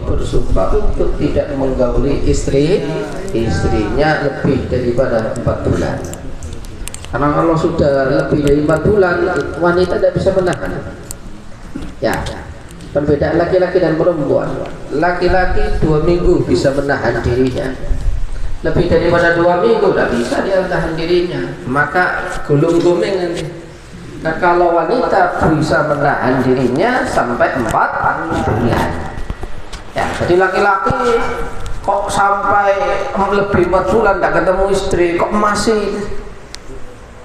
bersumpah untuk tidak menggauli istrinya lebih daripada 4 bulan. Karena kalau sudah lebih dari 4 bulan, wanita tidak bisa menahan. Ya, perbedaan laki-laki dan perempuan. Laki-laki 2 minggu bisa menahan dirinya. Lebih daripada 2 minggu tidak bisa dia menahan dirinya. Maka gulung-gulung nanti. Nah, kalau wanita bisa menahan dirinya sampai 4 bulan. Ya, jadi laki-laki kok sampai lebih 4 bulan tidak ketemu istri, kok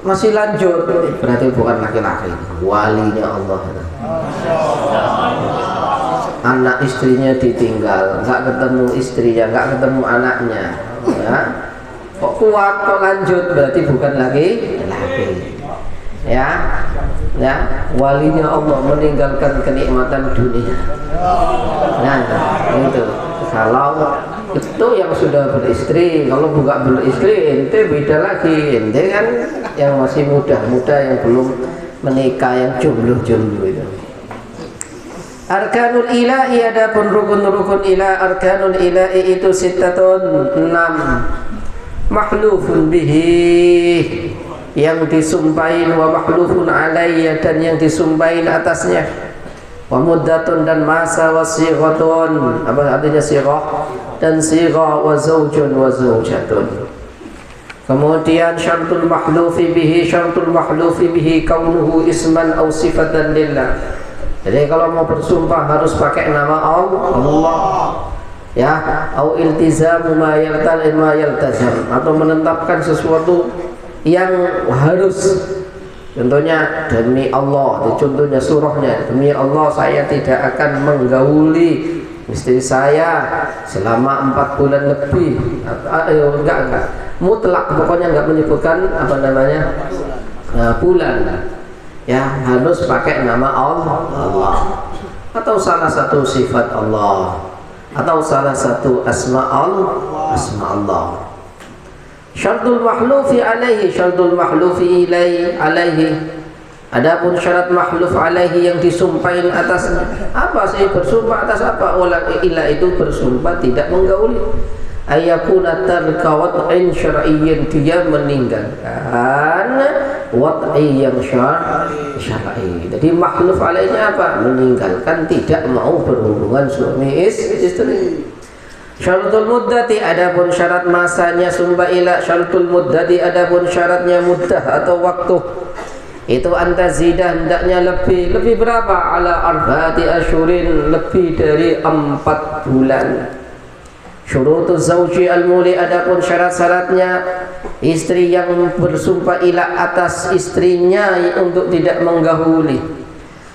masih lanjut, berarti bukan laki-laki, walinya Allah. Anak istrinya ditinggal, nggak ketemu istrinya, nggak ketemu anaknya, ya. Kok kuat, kok lanjut, berarti bukan lagi laki. Ya, walinya Allah meninggalkan kenikmatan dunia. Nah, itu kalau itu yang sudah beristri. Kalau bukan beristri, ente beda lagi. Ente kan yang masih muda yang belum menikah, yang jomblo itu. Arkanul ilahi, adapun rukun-rukun ilah. Arkanul ilahi itu 6. Mahlufun bihi, yang disumpahin, wa mahlufun alayya, dan yang disumpahin atasnya, wa muddatun, dan masa, wa sighatun, apa artinya sighah, dan sighah, wa zawjun wa zawjatun. Kemudian syartul mahlufi bihi kaunuhu isman aw sifatan lillah. Jadi kalau mau bersumpah harus pakai nama Allah, ya, au iltizamu ma yaltazam, atau menetapkan sesuatu yang harus. Contohnya demi Allah, contohnya surahnya, demi Allah saya tidak akan menggauli istri saya selama 4 bulan lebih. Enggak mutlak, pokoknya enggak menyebutkan apa namanya bulan. Ya, harus pakai nama Allah, atau salah satu sifat Allah, atau salah satu asma Allah. Syartul mahlufi alaihi, syartul mahlufi alaihi. Adapun syarat mahluf alaihi yang disumpahin atas apa? Saya bersumpah atas apa? Ila itu bersumpah tidak menggauli. Ayakuna tarka wat'in syar'iyyin, dia meninggalkan wat'i yang syar'i. Jadi mahluf alaihinya apa? Meninggalkan, tidak mau berhubungan suami istri. Syaratul muddati, adapun syarat masanya sumpah ila. Syaratul muddati, adapun syaratnya muddah atau waktu, itu antazidah, hendaknya lebih berapa? Ala arba'ati asyurin, lebih dari 4 bulan. Syurutuz zawji al-muli, adapun syarat-syaratnya istri yang bersumpah ila atas istrinya untuk tidak menggahuli.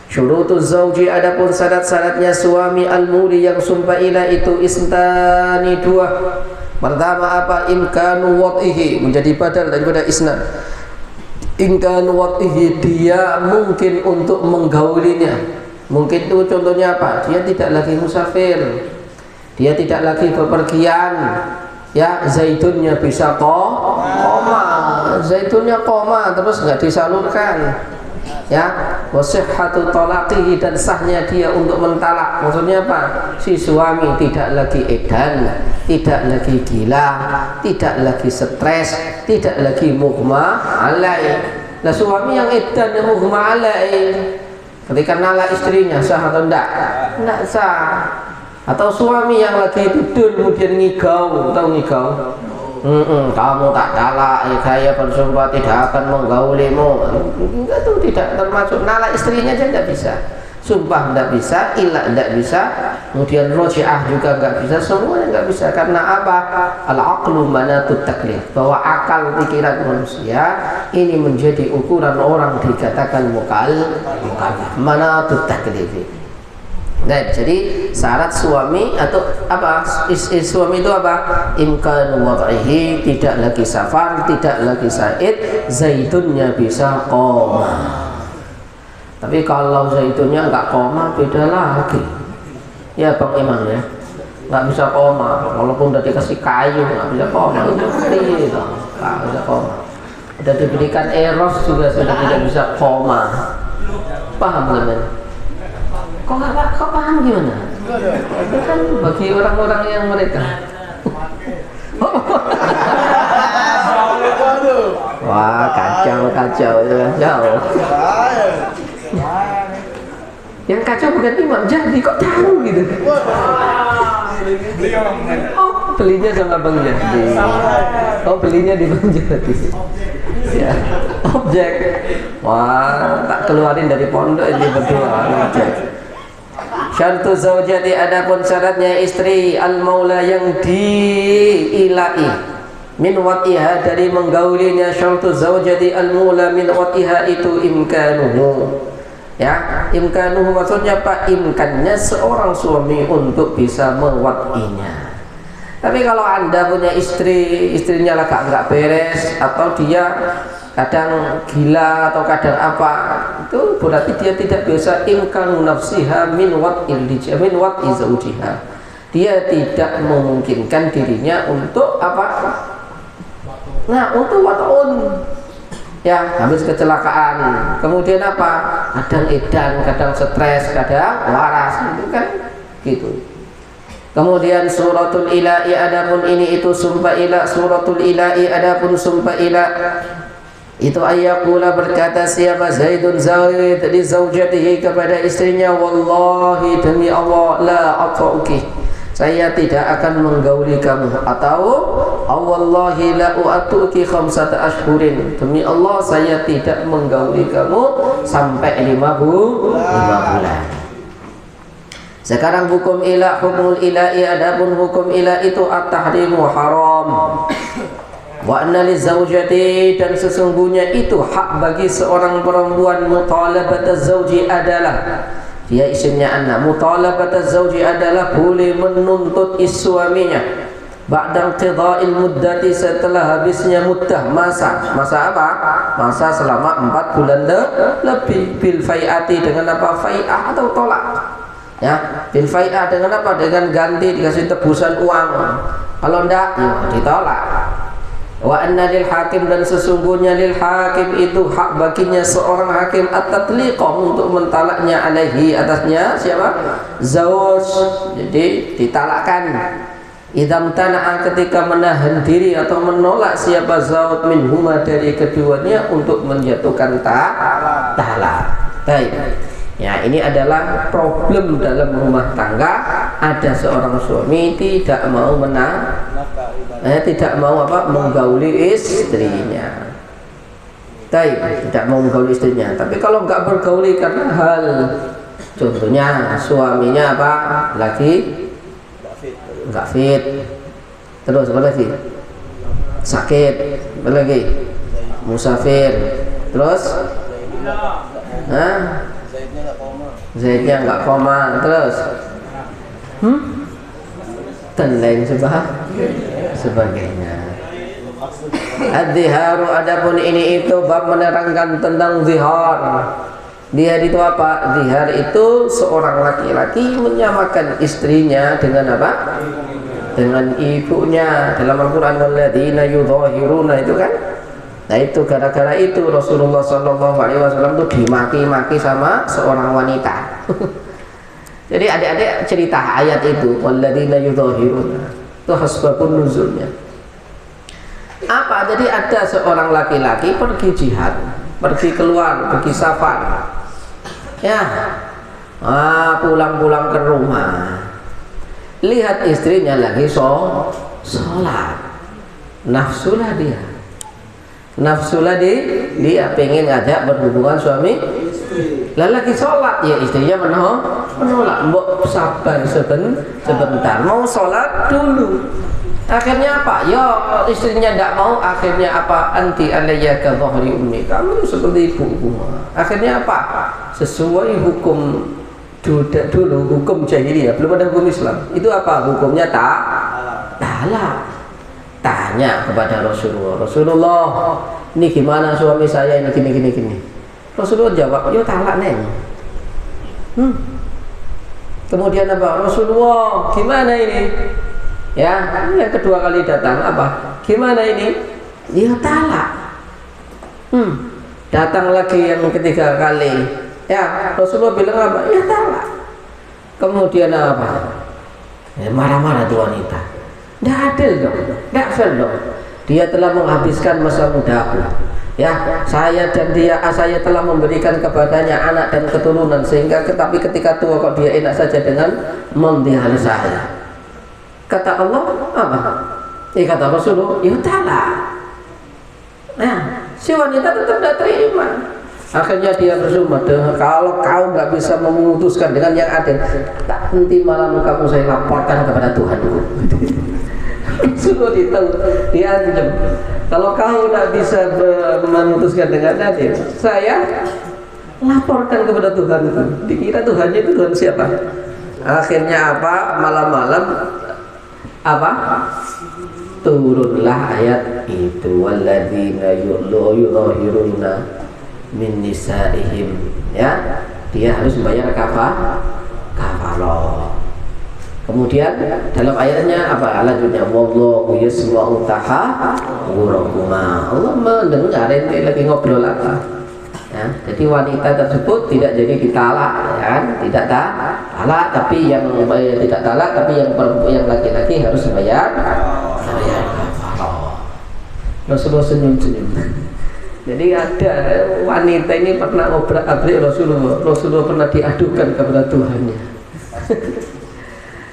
Syurutuz zawji, adapun syarat-syaratnya suami al-muli yang sumpah ila itu isnani, 2. Pertama apa? Imkanu wat'ihi, menjadi badal daripada isnan. Imkanu wat'ihi, dia mungkin untuk menggaulinya. Mungkin itu contohnya apa? Dia tidak lagi musafir, dia tidak lagi bepergian. Ya, zaitunnya bisa koma, zaitunnya koma terus nggak disalurkan. Ya, wasihhatu talaqihi, dan sahnya dia untuk mentalak. Maksudnya apa? Si suami tidak lagi edan, tidak lagi gila, tidak lagi stres, tidak lagi mughma alaih. Nah, suami yang edan, yang mughma alaih, ketika nalak istrinya sah atau enggak? Enggak sah. Atau suami yang lagi tidur kemudian ngigau, tahu ngigau? Kamu tak talak, saya bersumpah tidak akan menggaulimu. Enggak, tuh tidak termasuk. Nalak istrinya aja tidak bisa, sumpah tidak bisa, ilah tidak bisa, kemudian roji'ah juga enggak bisa, semuanya enggak bisa. Karena apa? Al-aqlu manatut taklif, bahwa akal pikiran manusia ini menjadi ukuran orang dikatakan mukallaf, manatut taklif. Nah, jadi syarat suami atau apa? Suami itu apa? Imkan wad'ihi, tidak lagi safar, tidak lagi said, zaitunnya bisa koma. Tapi kalau zaitunnya enggak koma, beda lagi. Ya Bang Imam ya, nggak bisa koma. Walaupun udah dikasih kayu nggak bisa koma. Itu nggak bisa koma. Udah diberikan eros juga sudah tidak bisa koma. Paham teman? Kok paham gimana? Itu kan bagi orang-orang yang mereka. Wah, kacau yang kacau bukan imam jadi, kok tahu gitu. Oh, belinya sama Bang Jadi. Oh, belinya di Bang Jadi. Ya, objek. Wah, tak keluarin dari pondok ini berdua objek. Syartu zaujati, adapun syaratnya istri al-maula yang diilai min watiha, dari menggaulinya. Syartu zaujati al-maula min watiha itu imkanuhu. Ya, imkanuhu maksudnya apa? Imkannya seorang suami untuk bisa mewatinya. Tapi kalau Anda punya istri, istrinya lagak enggak beres, atau dia kadang gila atau kadang apa, itu berarti dia tidak biasa imkanu nafsiha min wat'il min wat'i zaujiha. Dia tidak memungkinkan dirinya untuk apa? Nah, untuk wat'un. Ya, habis kecelakaan, kemudian apa? Kadang edan, kadang stres, kadang waras, itu kan gitu. Kemudian suratul ila'i, adapun ini itu sumpah ilah. Suratul ila'i, adapun sumpah ilah itu ayyakula, berkata siapa Zaidun Zaid li zaujatihi, kepada istrinya, wallahi demi Allah, la ata'uki, saya tidak akan menggauli kamu, atau wallahi la u'atuki khamsata ashhurin, demi Allah saya tidak menggauli kamu sampai 5 bulan. Sekarang hukum ilah, hukumul ilahi, adapun hukum ilah itu at-tahrimu haram. Wa anna li zaujati, dan sesungguhnya itu hak bagi seorang perempuan, mutalabata zauji adalah, dia isimnya anak, mutalabata zauji adalah boleh menuntut suaminya ba'da qidha'il muddati, setelah habisnya muddah, masa apa? Masa selama 4 bulan lebih, bil fai'ati, dengan apa? Fai'ah atau tolak. Ya, bil fai'ah dengan apa? Dengan ganti, dikasih tebusan uang. Kalau enggak, ya ditolak. Wa anna lil hakim, dan sesungguhnya lil hakim itu hak baginya seorang hakim at-tatliqah, untuk mentalaknya alaihi, atasnya siapa? Zauj, jadi ditalakkan. Idam tana'a, ketika menahan diri atau menolak siapa zauj minhuma, dari keduanya, untuk menjatuhkan talak. Baik. Ya, ini adalah problem dalam rumah tangga. Ada seorang suami tidak mau tidak mau apa? Menggauli istrinya. Tidak mau menggauli istrinya. Tapi kalau nggak bergauli karena hal, contohnya suaminya apa? Lagi nggak fit. Terus apa lagi? Sakit. Apa lagi? Musafir. Terus? Zaidnya nggak koma, terus dan lain sebagainya. Ad-dhiharu, adapun ini itu bab menerangkan tentang zihar. Zihar itu apa? Zihar itu seorang laki-laki menyamakan istrinya dengan apa? Dengan ibunya. Dalam Al-Quran, walladzina yudhahiruna, itu kan. Nah, itu gara-gara itu Rasulullah SAW itu dimaki-maki sama seorang wanita. Jadi adik-adik cerita ayat itu, walladzina yudhahiruna, itu hasbabun nuzulnya. Apa? Jadi ada seorang laki-laki pergi jihad, pergi keluar, pergi safar. Ya, pulang-pulang ke rumah, lihat istrinya lagi sholat, nafsulah dia. Dia pengen ngajak berhubungan suami, lagi sholat, ya istrinya menolak. Mbok sabar sebentar, mau sholat dulu. Akhirnya apa? Ya istrinya tidak mau. Akhirnya apa? Anti alayya ka dhahri ummi, kamu seperti ibuku. Akhirnya apa? Sesuai hukum dulu, hukum jahiliyah, belum ada hukum Islam. Itu apa? Hukumnya talak. Tanya kepada Rasulullah, ini gimana suami saya ini gini. Rasulullah jawab, yo talak neng. Kemudian apa? Rasulullah, gimana ini? Ya, yang kedua kali datang apa? Gimana ini? Ya talak. Datang lagi yang ketiga kali. Ya, Rasulullah bilang apa? Ya talak. Kemudian apa? Marah-marah tuh wanita. Tidak adil dong, tidak fair dong. Dia telah menghabiskan masa mudaku. Ya, saya dan dia, saya telah memberikan kepadanya anak dan keturunan, sehingga tapi ketika tua kok dia enak saja dengan memdihari saya. Kata Allah apa? Kata Rasulullah, ya ta'ala. Nah, si wanita tetap tidak terima. Akhirnya dia bersumpah, kalau kau nggak bisa memutuskan dengan yang adil, tak nanti malam kamu saya laporkan kepada Tuhanku. Suruh diancam. Kalau kau tidak bisa memutuskan dengan adil, saya laporkan kepada Tuhanku. Dikira Tuhannya itu Tuhan siapa? Akhirnya apa? Malam-malam apa? Turunlah ayat itu, walladzina yu'zahiruna min nisaihim, ya, dia harus membayar kafarah. Kemudian dalam ayatnya apa lanjutnya? Wallahu yasma'u tahawurakuma. Allah mendengar ini lagi ngobrol apa. Ya, jadi wanita tersebut tidak jadi ditalak, ya kan? Tidak talak, tapi yang tidak talak, tapi yang laki-laki harus membayar kafarah. Rasulullah senyum-senyum. Jadi ada wanita ini pernah ngobrak-abrik Rasulullah pernah diadukan kepada Tuhannya.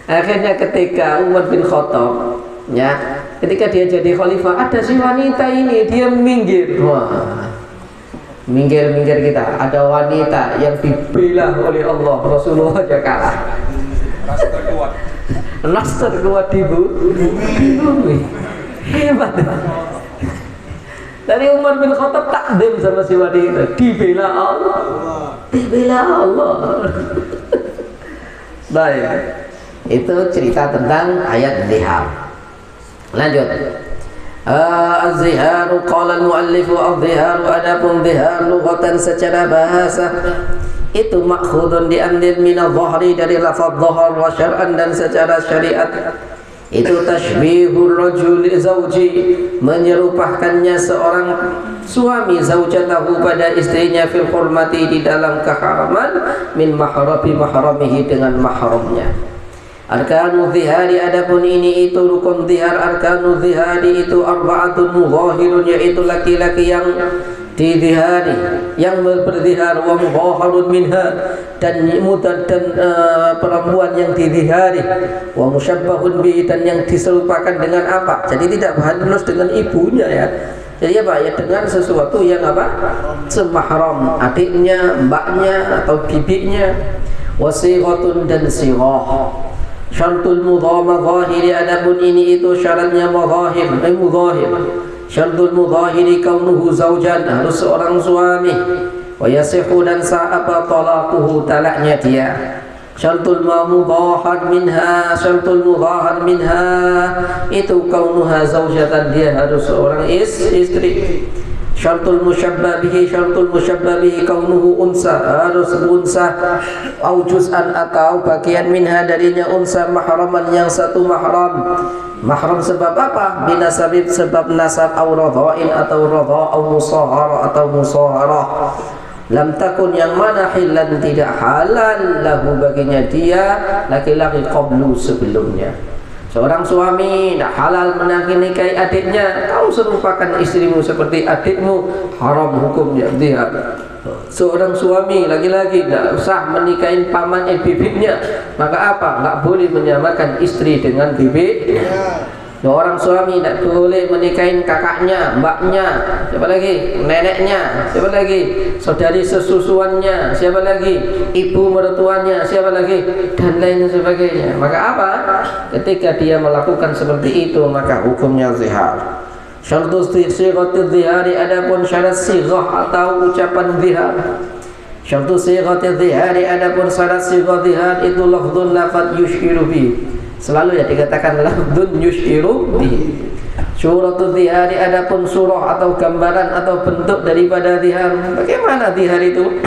Akhirnya ketika Umar bin Khattab, ya, ketika dia jadi khalifah, ada si wanita ini, dia minggir. Wah, minggir kita. Ada wanita yang dibela oleh Allah, Rasulullah aja kalah. Nas terkuat di bumi. Hebat. Dari Umar bin Khattab takdim sama si wanita, dibela Allah, dibela Allah. Baik, itu cerita tentang ayat zihar. Lanjut. Az-ziharu qala al-muallifu az-ziharu adapun zihar lughatan secara bahasa itu makhudun diambil min adh-dhahri dari lafaz dhahar wa syar'an dan secara syariat itu tashbihur rajuli zawji, menyerupakannya seorang suami zaujatahu pada istrinya fil hurmati di dalam keharaman min mahramihi dengan mahramnya. Arkanu zihari adapun ini itu rukun zihar. Arkanu zihari itu arba'atun mudhahirun, yaitu laki-laki yang dizihari, yang berzihar, wa mudhaharun minha dan perempuan yang dizihari, wa musyabbahun bihi dan yang diserupakan dengan apa? Jadi tidak harus dengan ibunya, ya. Jadi apa? Ya dengan sesuatu yang apa? Semahram, adiknya, mbaknya atau bibinya. Wasighatun dan sighah. Syartul mudhama zahiri adapun ini itu syaratnya mudhahir, mudhahir. Syartul mudhahiri kaunuhu zawjan, harus seorang suami. Wa yasihu dan sa'aba talaquhu, talaknya dia. Syartul mudhahar minha, syartul mudhahar minha itu kaunuha zawjatan, dia harus seorang istri. Syartul musyabbah bihi kaunuhu unsa, harus unsa au juz'an atau bagian minha darinya unsa, mahraman yang satu mahram. Mahram sebab apa? Binasabib sebab nasab au radha'in atau radha' au musahara atau musaharah. Lam takun yang mana hilan tidak halal lahu baginya dia laki-laki qablu sebelumnya. Seorang suami tidak halal menikahi adiknya, kau serupakan istrimu seperti adikmu, haram hukumnya dia. Seorang suami laki-laki tidak usah menikahi paman bibitnya, maka apa? Tidak boleh menyamakan istri dengan bibit. Seorang suami tidak boleh menikahi kakaknya, mbaknya, siapa lagi? Neneknya, siapa lagi? Saudari sesusuannya, siapa lagi? Ibu mertuanya, siapa lagi? Dan lain sebagainya. Maka apa? Ketika dia melakukan seperti itu, maka hukumnya zihar. Syartus sighatul zihari adapun syarat sighah atau ucapan zihar. Syartus sighatul zihari adapun syarat sighah zihar itu lafdzun lafadz yushiru bihi. Selalu ya dikatakan lafdzun yushiru bihi. Suratul zihari adapun surah atau gambaran atau bentuk daripada zihar. Bagaimana zihar itu?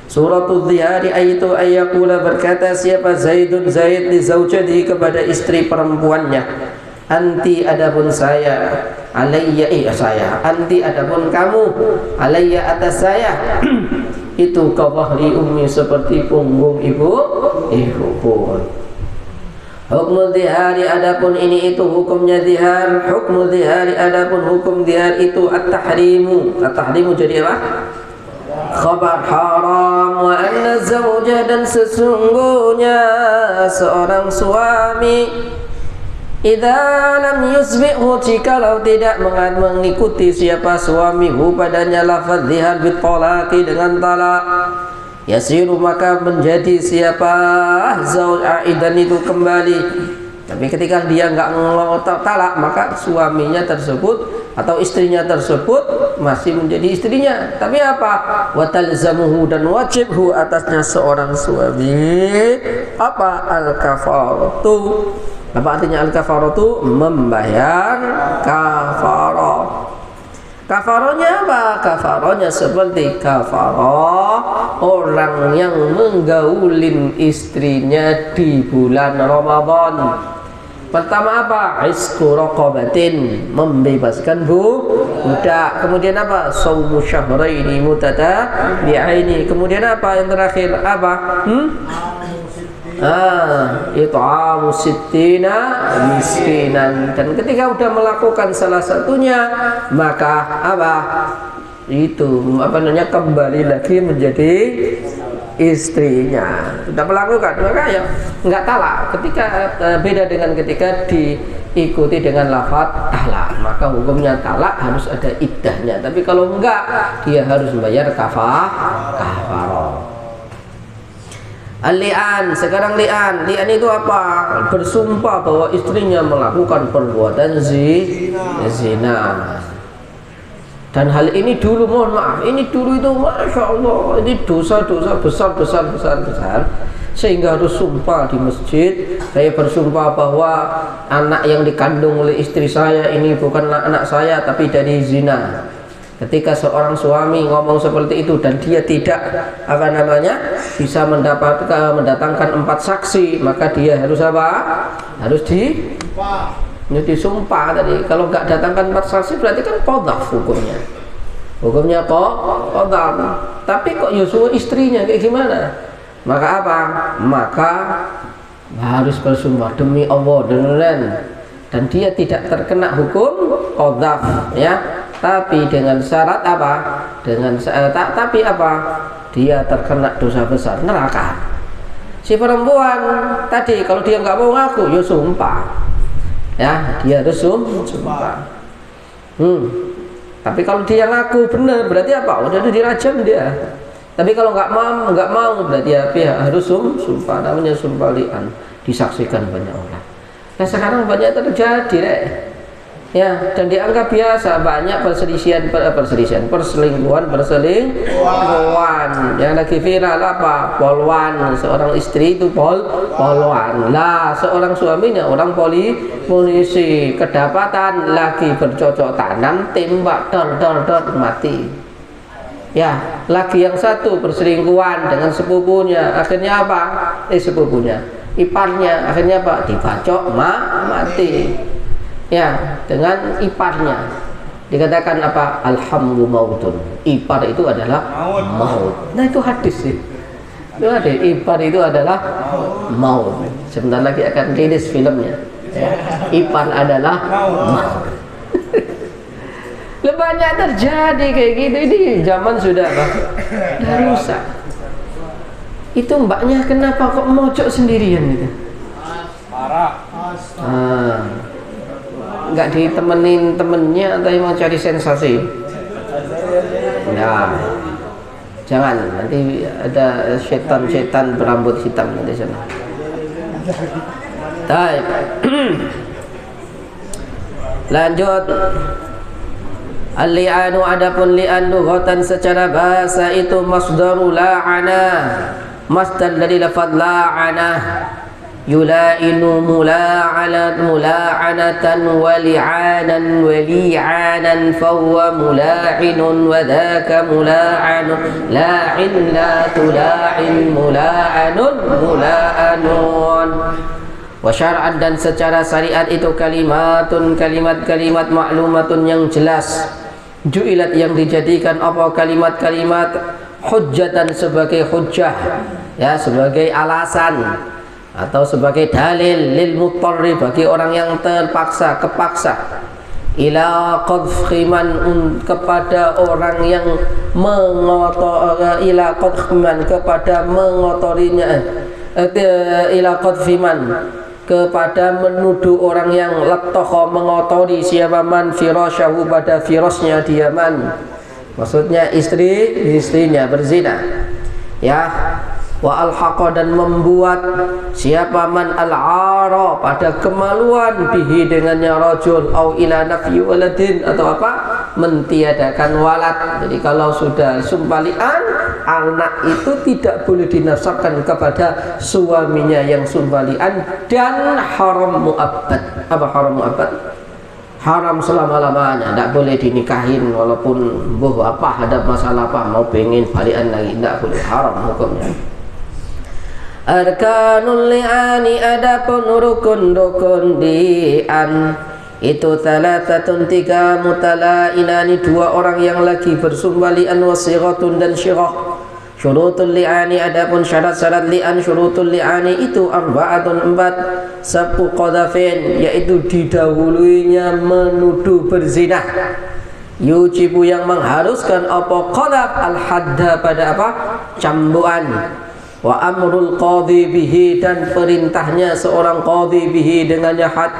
Suratul zihari ayatu ayyakula berkata siapa Zaidun Zaid li zaujatihi kepada istri perempuannya. Anti adapun saya, alayya saya. Anti adapun kamu, alayya atas saya. itu kawahli ummi seperti punggung ibuku. Hukum zihari adapun ini itu hukumnya zihar. Hukum zihari adapun hukum zihar itu at-tahrimu. At-tahrimu jadi apa? Khabar haram. Wa anna zawja dan sesungguhnya seorang suami idza lam yusbihu jikalau tidak mengikuti siapa suamihu padanya lafaz zihar bitolaki dengan talak yasiru maka menjadi siapa zauj aidan itu kembali. Tapi ketika dia enggak talak maka suaminya tersebut atau istrinya tersebut masih menjadi istrinya. Tapi apa? Wa talzamuhu dan wajibhu atasnya seorang suami apa? Al-kafaratu. Apa artinya al-kafaratu? Membayar kafarah. Kafarahnya apa? Kafarahnya seperti kafarah orang yang menggaulin istrinya di bulan Ramadan. Pertama apa? Isku raqabatin, membebaskan budak. Kemudian apa? Shaumu syahraini mutatabi'aini. Kemudian apa yang terakhir? Apa? It'amu sittina miskinan. Dan ketika sudah melakukan salah satunya maka apa? Itu apa namanya kembali lagi menjadi istrinya. Sudah melakukan maka ya enggak talak. Ketika beda dengan ketika diikuti dengan lafaz talak, maka hukumnya talak harus ada iddahnya. Tapi kalau enggak dia harus membayar kafarah. Al-li'an, sekarang li'an itu apa? Bersumpah bahwa istrinya melakukan perbuatan zina. Dan hal ini dulu, mohon maaf, ini dulu itu Masya Allah, ini dosa-dosa besar sehingga harus sumpah di masjid. Saya bersumpah bahwa anak yang dikandung oleh istri saya ini bukanlah anak saya tapi dari zina. Ketika seorang suami ngomong seperti itu dan dia tidak bisa mendatangkan 4 saksi, maka dia harus apa? Harus disumpah tadi. Kalau nggak datangkan 4 saksi berarti kan qadhaf hukumnya. Hukumnya qadhaf. Tapi kok Yosua istrinya kayak gimana? Maka apa? Maka harus bersumpah demi Allah dan dia tidak terkena hukum qadhaf ya. Tapi dengan syarat apa? Tapi apa? Dia terkena dosa besar, neraka. Si perempuan tadi kalau dia nggak mau ngaku, ya sumpah. Ya, dia harus sumpah. Tapi kalau dia ngaku benar, berarti apa? Udah dirajam dia. Tapi kalau nggak mau, berarti ya harus sumpah. Namanya sumpah li'an, disaksikan banyak orang. Nah sekarang banyak terjadi, ya, dan dianggap biasa banyak perselingkuhan yang lagi viral apa? Polwan, seorang istri itu polwan lah, seorang suaminya orang polisi kedapatan lagi bercocok tanam, tembak dor mati. Ya, lagi yang satu berselingkuhan dengan sepupunya, akhirnya apa? Sepupunya, iparnya, akhirnya apa? Dibacok mati. Ya, dengan iparnya dikatakan apa? Alhamdu mautun. Ipar itu adalah maut. Nah itu hadis sih. Itu ada ipar itu adalah maut. Sebentar lagi akan rilis filmnya. Ya. Ipar adalah maut. Banyak terjadi kayak gitu. Ini zaman sudah apa? Sudah rusak. Itu mbaknya kenapa kok mojok sendirian gitu? Parah. Nggak ditemenin temennya atau mau cari sensasi? Nah, jangan, nanti ada setan berambut hitam di sana. Baik. Lanjut. Al-li'anu adapun li'an lughatan secara bahasa itu masdaru la'ana. Masdar dari lafaz la'ana. Yula'inu mula'anatan wali'anan wali'anan fahuwa mula'inun wa dhaka mula'anun la'in la tula'in mula'anun mula'anun. Wa syar'an dan secara syariat itu kalimatun kalimat-kalimat maklumatun yang jelas. Ju'ilat yang dijadikan apa kalimat-kalimat hujjatan sebagai hujjah, ya, sebagai alasan atau sebagai dalil lil mutarri bagi orang yang terpaksa, kepaksa, ila qadfi man kepada orang yang ila qadfi kepada mengotorinya, ila qadfi man kepada menuduh orang yang lattakha mengotori siapa man firasyahu pada firasnya dia man, maksudnya istrinya berzina, ya. Wa alhaqa dan membuat siapa man al-ara pada kemaluan bihi dengannya rajul au ila nafyi waladin atau apa mentiadakan walad. Jadi kalau sudah sumpah li'an, anak itu tidak boleh dinasabkan kepada suaminya yang sumpah li'an, dan haram mu'abbad. Apa haram mu'abbad? Haram selama-lamanya, tidak boleh dinikahin walaupun apa ada masalah apa mau pengen balikan lagi, tidak boleh, haram hukumnya. Arkanul li'ani adapun rukun-rukun li'an itu thalathatun 3 mutala'inani 2 orang yang lagi bersumpah li'an wasighatun dan syirah. Syurutul li'ani adapun syarat-syarat li'an syurutul li'ani itu 4 sabqu qadhafin yaitu didahuluinya menuduh berzina, yujibu yang mengharuskan apa qadhaf al-hadda pada apa cambuan, wa amrul qadhi bihi dan perintahnya seorang qadhi bihi dengannya had,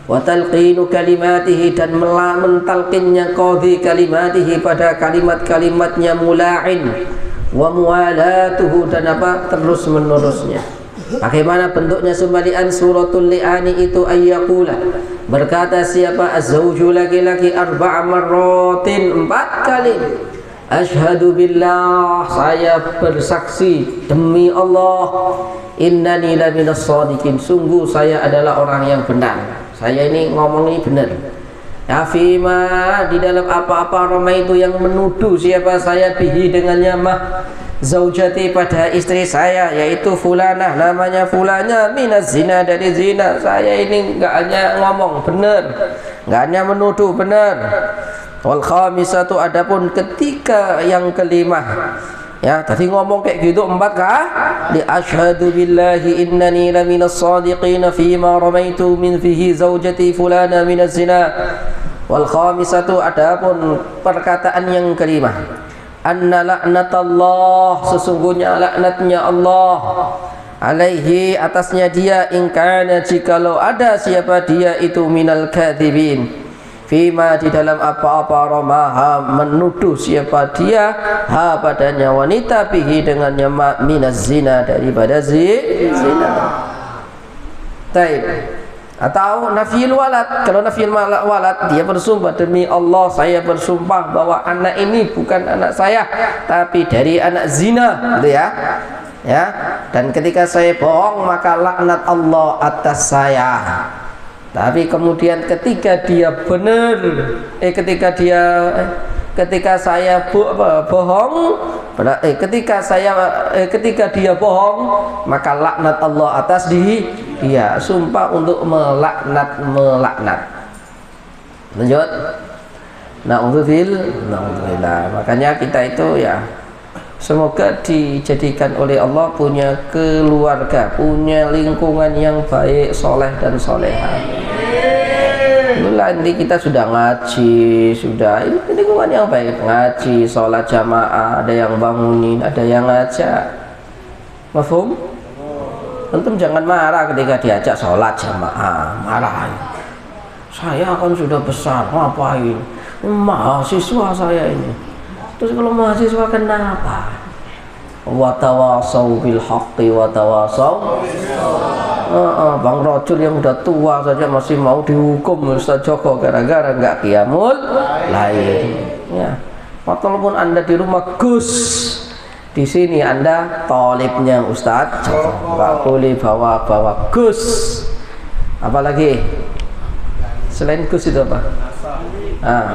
wa talqinu kalimatihi dan mentalqinnya qadhi kalimatihi pada kalimat-kalimatnya mula'in, wa mualatuhu dan apa terus menerusnya. Bagaimana bentuknya sumbalian suratul li'ani itu ayyaqula berkata siapa az-zawju laki-laki 4 marratin 4 kali asyhadu billah saya bersaksi demi Allah innani laminas shadiqin sungguh saya adalah orang yang benar, saya ini ngomong ini benar, ya fima di dalam apa-apa ramai itu yang menuduh siapa saya bihi dengannya mah zaujati pada istri saya yaitu fulanah namanya fulanya minaz zina dari zina, saya ini enggak hanya ngomong benar, enggak hanya menuduh benar. Wal khamisatu adapun ketika yang kelima, ya tadi ngomong kayak gitu 4 kah? Li asyhadu billahi innani laminas shadiqin fima ramaitu min fihi zaujati fulana minaz zina. Wal khamisatu adapun perkataan yang kelima, anna la'natallah sesungguhnya laknatnya Allah alaihi atasnya dia in kana jikalau ada siapa dia itu minal kadzibin fima di dalam apa-apa romaha menuduh siapa dia ha padanya wanita bihi dengannya minaz zina daripada zina. Taib. Atau nafiyul walad, kalau nafiyul walad dia bersumpah demi Allah saya bersumpah bahwa anak ini bukan anak saya tapi dari anak zina, gitu ya. Ya, dan ketika saya bohong maka laknat Allah atas saya. Tapi kemudian ketika dia benar, ketika saya bohong, ketika dia bohong, maka laknat Allah atas dia, sumpah untuk melaknat. Lanjut. Na'udzubillah. Makanya kita itu ya semoga dijadikan oleh Allah punya keluarga, punya lingkungan yang baik, soleh dan soleha. Nanti kita sudah ngaji, sudah ini lingkungan yang baik, ngaji, sholat jamaah, ada yang bangunin, ada yang ngajak. Mafhum? Antum jangan marah ketika diajak sholat jamaah, marah. Saya kan sudah besar, ngapain? Mahasiswa saya ini. Terus kalau mahasiswa kenapa? Wa tawasau bil haqqi wa tawasau. Bang Rojul yang udah tua saja masih mau dihukum Ustaz Joko gara-gara enggak qiyamul lail. Ya. Walaupun Anda di rumah Gus, di sini Anda tolibnya Ustaz Joko. Enggak boleh bawa Gus. Apalagi selain Gus itu apa?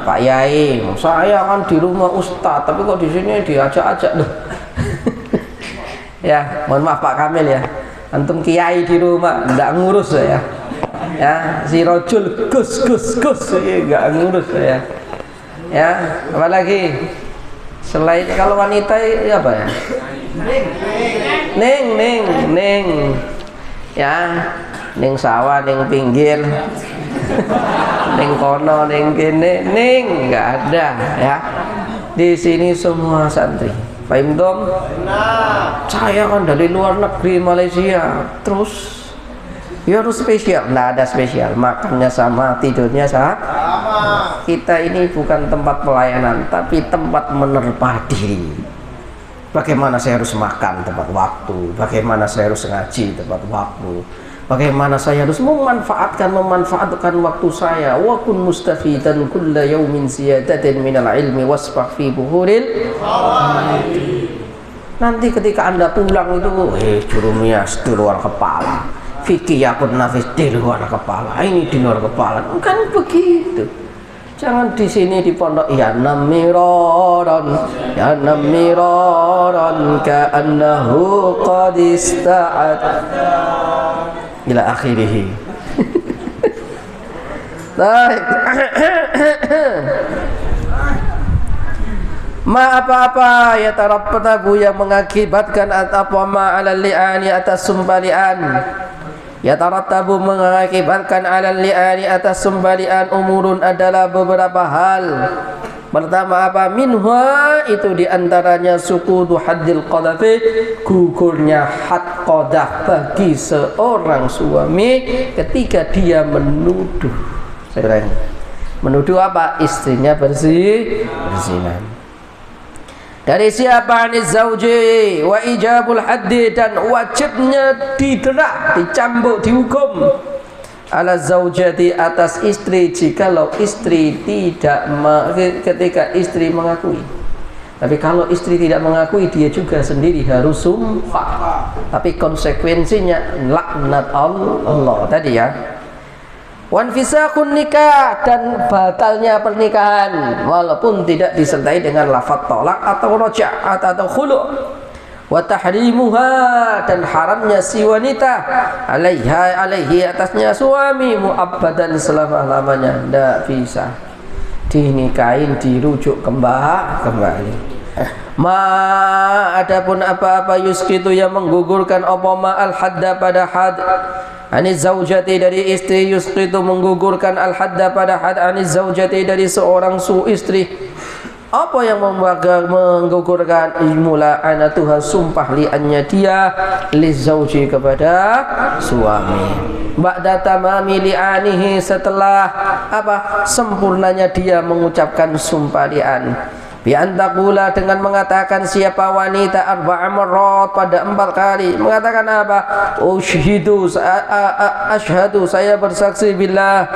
Pak Yai, saya kan di rumah Ustaz, tapi kok di sini diajak-ajak loh. Ya, mohon maaf Pak Kamil ya. Antum kiai di rumah enggak ngurus ya. Ya, si Rojul Gus ya enggak ngurus ya. Ya, apalagi Selain kalau wanita ya apa ya? Ning. Ya, ning sawah, ning pinggir. Ning kono, ning kene, ning nggak ada ya. Di sini semua santri. Paham dong? Saya kan dari luar negeri Malaysia, terus ya harus spesial. Nggak ada spesial, makannya sama, tidurnya sama. Kita ini bukan tempat pelayanan, tapi tempat menerpa diri. Bagaimana saya harus makan tepat waktu, bagaimana saya harus ngaji tepat waktu, bagaimana saya harus memanfaatkan waktu saya. Wa kun mustafidan kulla yaumin ziyadatin minal ilmi wasbah fi buhuril. Nanti ketika Anda pulang itu jurumiyas di luar kepala, fikih yakun nafis di luar kepala, ini di luar kepala. Kan begitu. Jangan di sini di pondok ya namiron ka'annahu qad ista'ad ila akhirih. Baik. Ma apa-apa ya tarattabu yang mengakibatkan atau ma 'alal li'ani atas sumbalian. Ya tarattabu mengakibatkan 'alal li'ani atas sumbalian umurun adalah beberapa hal. Pertama apa? Minha itu diantaranya sukutu haddil qadhafi, gugurnya had qadhaf bagi seorang suami ketika dia menuduh. Saya ulangi. Menuduh apa? Istrinya berzina. Dari siapa? Anis zauji wa ijabul haddi, dan wajibnya diderah, dicambuk, dihukum ala zaujati atas istri jikalau istri tidak ketika istri mengakui. Tapi kalau istri tidak mengakui, dia juga sendiri harus sumpah. Tapi konsekuensinya laknat Allah tadi ya. Wan fisaqun nikah, dan batalnya pernikahan walaupun tidak disertai dengan lafaz tolak atau raja'at atau khulu'. Wa tahrimuha, dan haramnya si wanita alaihi atasnya suami muabbadan selama-lamanya, tidak bisa dinikahin, dirujuk kembali. Adapun apa-apa yuskitu yang menggugurkan apa ma al hadda pada had aniz zaujati dari istri, yuskitu menggugurkan al hadda pada had aniz zaujati dari seorang istri. Apa yang menggugurkan mula'anatuha, sumpah li'annya dia li zauji kepada suami. Ba'da tamami li'anihi, setelah apa? Sempurnanya dia mengucapkan sumpah li'an. Bi antaqula, dengan mengatakan siapa wanita arba'a marrat, pada 4 kali mengatakan apa? Asyhadu saya bersaksi billah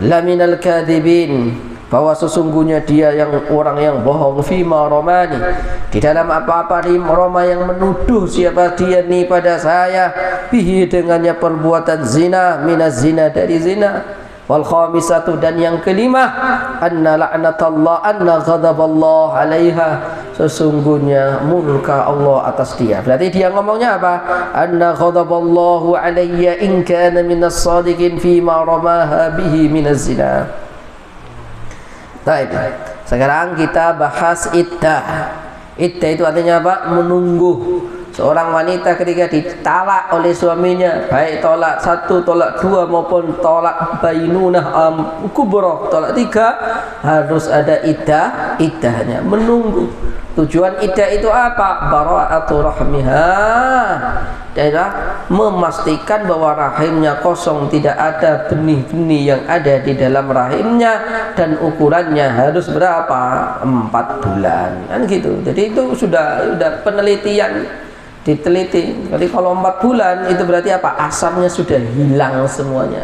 la minal kadhibin, bahwa sesungguhnya dia yang orang yang bohong, fima romani, di dalam apa-apa roma yang menuduh siapa dia ni pada saya, bihi dengannya perbuatan zina, minaz zina dari zina. Wal khamisatu, dan yang kelima, anna la'natallah anna ghadaballah 'alaiha, sesungguhnya murka Allah atas dia. Berarti dia ngomongnya apa? Anna ghadaballahu 'alayya in kana minas sadiqin fi ma ramaha bihi minaz zina. Baik. Sekarang kita bahas iddah. Iddah itu artinya apa? Menunggu. Seorang wanita ketika ditalak oleh suaminya, baik tolak 1, tolak 2 maupun tolak bainunah kubra, tolak 3, harus ada iddahnya, menunggu. Tujuan iddah itu apa? Bara'atu rahmiha, adalah memastikan bahwa rahimnya kosong, tidak ada benih-benih yang ada di dalam rahimnya, dan ukurannya harus berapa? 4 bulan, kan gitu. Jadi itu sudah penelitian, diteliti. Jadi kalau 4 bulan itu berarti apa? Asamnya sudah hilang semuanya.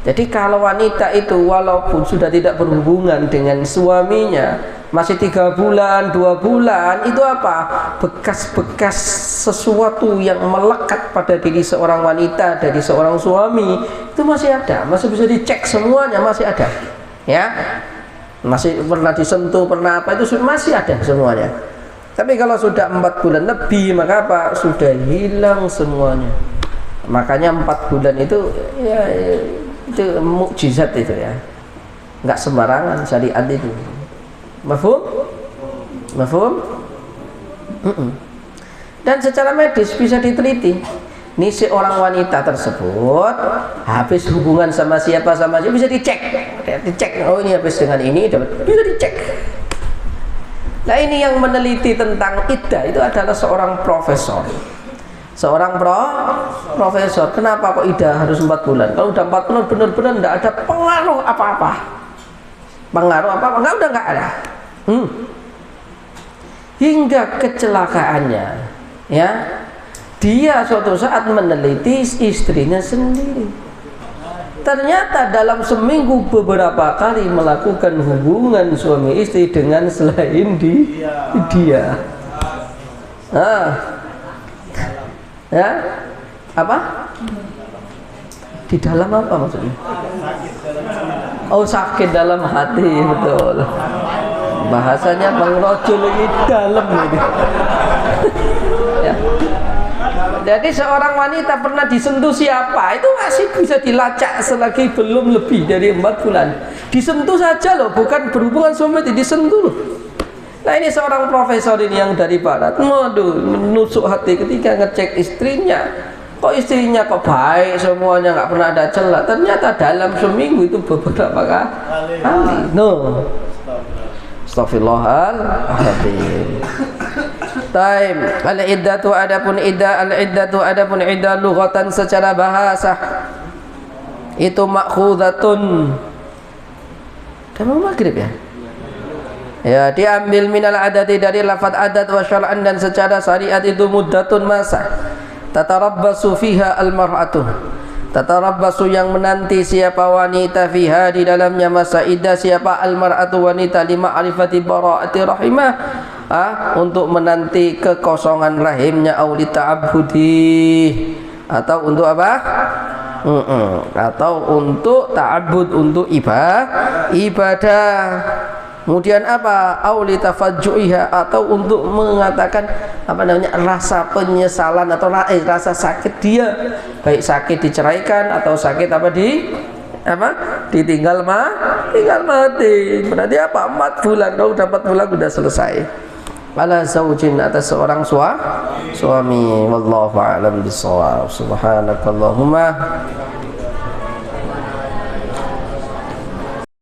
Jadi kalau wanita itu walaupun sudah tidak berhubungan dengan suaminya, masih 3 bulan, 2 bulan, itu apa? Bekas-bekas sesuatu yang melekat pada diri seorang wanita dari seorang suami itu masih ada, masih bisa dicek semuanya, masih ada. Ya. Masih pernah disentuh, pernah apa, itu masih ada semuanya. Tapi kalau sudah 4 bulan lebih, maka apa? Sudah hilang semuanya. Makanya 4 bulan itu ya itu mukjizat itu ya. Enggak sembarangan syariat itu. Mafhum? Mafhum? Dan secara medis bisa diteliti. Nih seorang wanita tersebut habis hubungan sama siapa bisa dicek. Oh ini habis dengan ini bisa dicek. Nah ini yang meneliti tentang iddah itu adalah seorang profesor. Seorang profesor. Kenapa kok iddah harus 4 bulan? Kalau udah 4 bulan benar-benar tidak ada pengaruh apa-apa. Pengaruh apa-apa? Udah nggak ada. Hingga kecelakaannya, ya. Dia suatu saat meneliti istrinya sendiri. Ternyata dalam seminggu beberapa kali melakukan hubungan suami istri dengan selain dia. Ya, apa? Di dalam apa maksudnya? Oh, sakit dalam hati, betul. Bahasanya Bang Rojul ini dalam ini. Ya. Jadi seorang wanita pernah disentuh siapa itu masih bisa dilacak selagi belum lebih dari 4 bulan. Disentuh saja loh, bukan berhubungan suami istri, disentuh loh. Nah ini seorang profesor ini yang dari barat, waduh, menusuk hati ketika ngecek istrinya. Kok istrinya kok baik semuanya, nggak pernah ada celah. Ternyata dalam seminggu itu beberapa kali. No. Astaghfirullahaladzim. Taim. Al-iddatu adapun iddah lughatan secara bahasa itu makhudhatun. Udah mau maghrib ya? Ya, diambil minal adati dari lafaz adat wa syar'an, dan secara syariat itu muddatun masa. Tatarabbasu fiha al-mar'atu. Tatarabbasu yang menanti siapa wanita fiha di dalamnya masa iddah, siapa al-mar'atu wanita, lima'rifati bara'ati rahimah, untuk menanti kekosongan rahimnya, au lita'abbudi, atau untuk apa? Atau untuk ta'abbud, untuk ibadah. Kemudian apa? Au litafajju'iha, atau untuk mengatakan apa namanya, rasa penyesalan atau rasa sakit dia, baik sakit diceraikan atau sakit apa ditinggal mati. Berarti apa? 4 bulan. Kalau udah 4 bulan sudah selesai. Ala zaujin, atas seorang suami. Wallahu a'lam bishawab. Subhanakallahumma